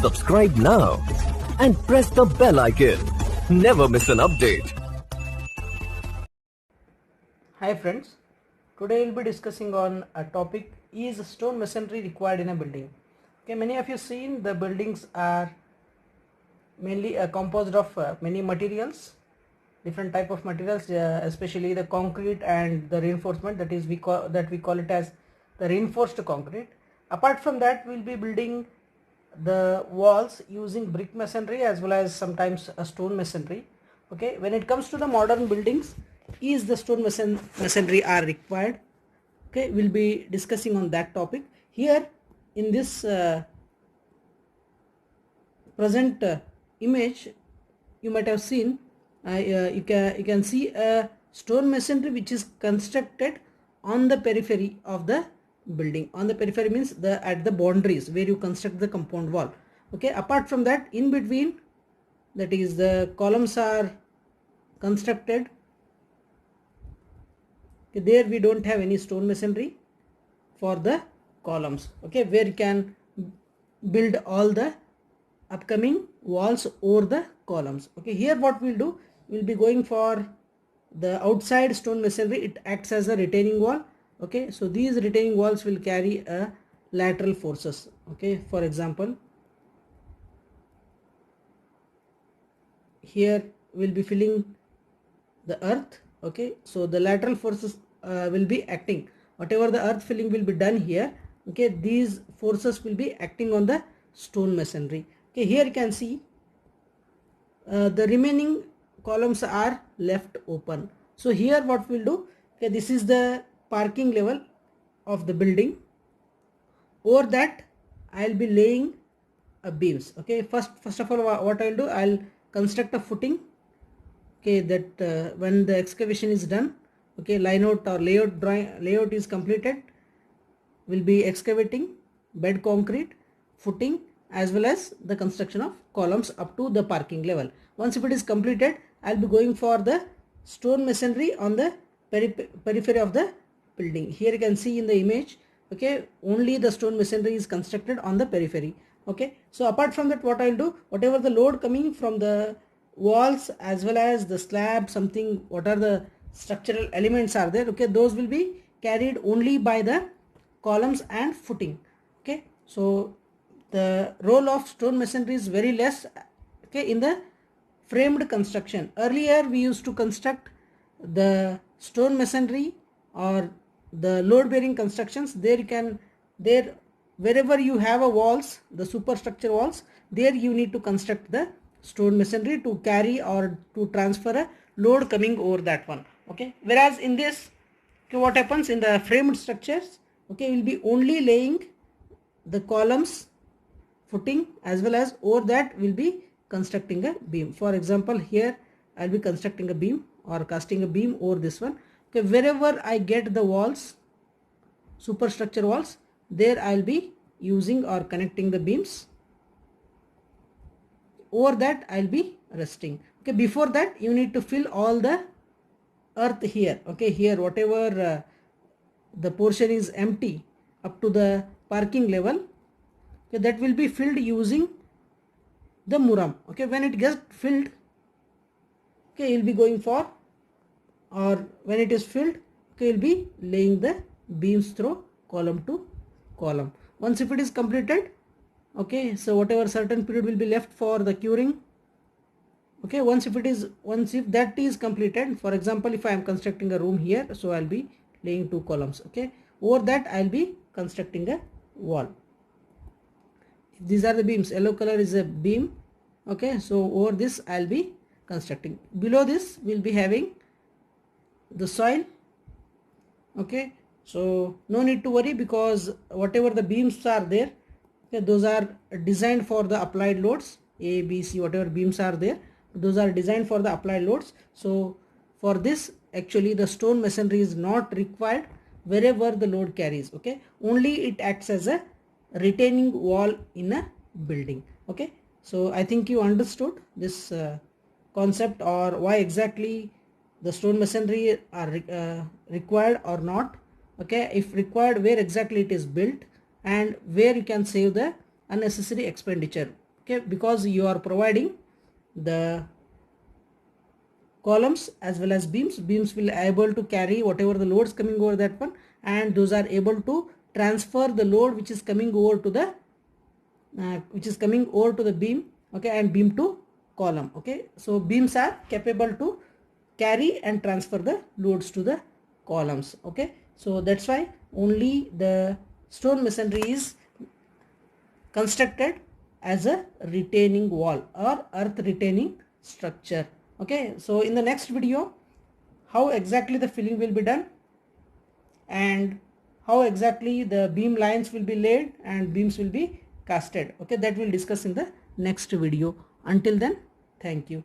Subscribe now and press the bell icon. Never miss an update. Hi friends, today we'll be discussing on a topic: is stone masonry required in a building? Okay, many of you seen the buildings are mainly composed of many materials, different type of materials, especially the concrete and the reinforcement, that is we call it as the reinforced concrete. Apart from that, we'll be building the walls using brick masonry as well as sometimes a stone masonry. Okay, when it comes to the modern buildings, is the stone masonry are required? Okay, we'll be discussing on that topic here in this present image. You might have seen you can see a stone masonry which is constructed on the periphery of the building. On the periphery means at the boundaries where you construct the compound wall. Okay, apart from that, in between, that is the columns are constructed. Okay, there we don't have any stone masonry for the columns. Okay, where you can build all the upcoming walls over the columns. Okay, here what we'll do, we'll be going for the outside stone masonry. It acts as a retaining wall. Okay, so these retaining walls will carry a lateral forces. Okay, for example, here we'll be filling the earth. Okay, so the lateral forces will be acting. Whatever the earth filling will be done here, okay, these forces will be acting on the stone masonry. Okay, here you can see the remaining columns are left open. So here what we'll do, okay, this is the parking level of the building. Over that I'll be laying beams. Okay, first of all, what I'll do, I'll construct a footing. Okay, that when the excavation is done, okay, line out or layout is completed, we'll be excavating bed concrete, footing, as well as the construction of columns up to the parking level. Once if it is completed, I'll be going for the stone masonry on the periphery of the building. Here you can see in the image, okay, only the stone masonry is constructed on the periphery. Okay, so apart from that, what I'll do, whatever the load coming from the walls as well as the slab, something, what are the structural elements are there, okay, those will be carried only by the columns and footing. Okay, so the role of stone masonry is very less, okay, in the framed construction. Earlier we used to construct the stone masonry or the load bearing constructions. Wherever you have a walls, the superstructure walls, there you need to construct the stone masonry to carry or to transfer a load coming over that one. Okay, whereas in this, okay, what happens in the framed structures, okay, will be only laying the columns, footing, as well as over that will be constructing a beam. For example, here I'll be constructing a beam or casting a beam over this one. Okay, wherever I get the walls, superstructure walls, there I'll be using or connecting the beams. Over that I'll be resting. Okay, before that you need to fill all the earth here. Okay, here whatever the portion is empty up to the parking level, okay, that will be filled using the muram. Okay, when it gets filled, okay, you'll be going for, or when it is filled, okay, you'll be laying the beams through column to column. Once if it is completed, okay, so whatever certain period will be left for the curing. Okay, once if that is completed, for example, if I am constructing a room here, so I'll be laying 2 columns. Okay, over that I'll be constructing a wall. These are the beams. Yellow color is a beam. Okay, so over this I'll be constructing. Below this we'll be having the soil. Okay, so no need to worry, because whatever the beams are there, okay, those are designed for the applied loads. A, B, C, whatever beams are there, those are designed for the applied loads. So for this, actually the stone masonry is not required wherever the load carries. Okay, only it acts as a retaining wall in a building. Okay, so I think you understood this concept, or why exactly the stone masonry are required or not. Okay, if required, where exactly it is built and where you can save the unnecessary expenditure. okay, because you are providing the columns as well as beams. Beams will able to carry whatever the loads coming over that one, and those are able to transfer the load which is coming over to the beam, okay, and beam to column. Okay, so beams are capable to carry and transfer the loads to the columns. Okay, so that's why only the stone masonry is constructed as a retaining wall or earth retaining structure. Okay, so in the next video, how exactly the filling will be done and how exactly the beam lines will be laid and beams will be casted. Okay, that we'll discuss in the next video. Until then, thank you.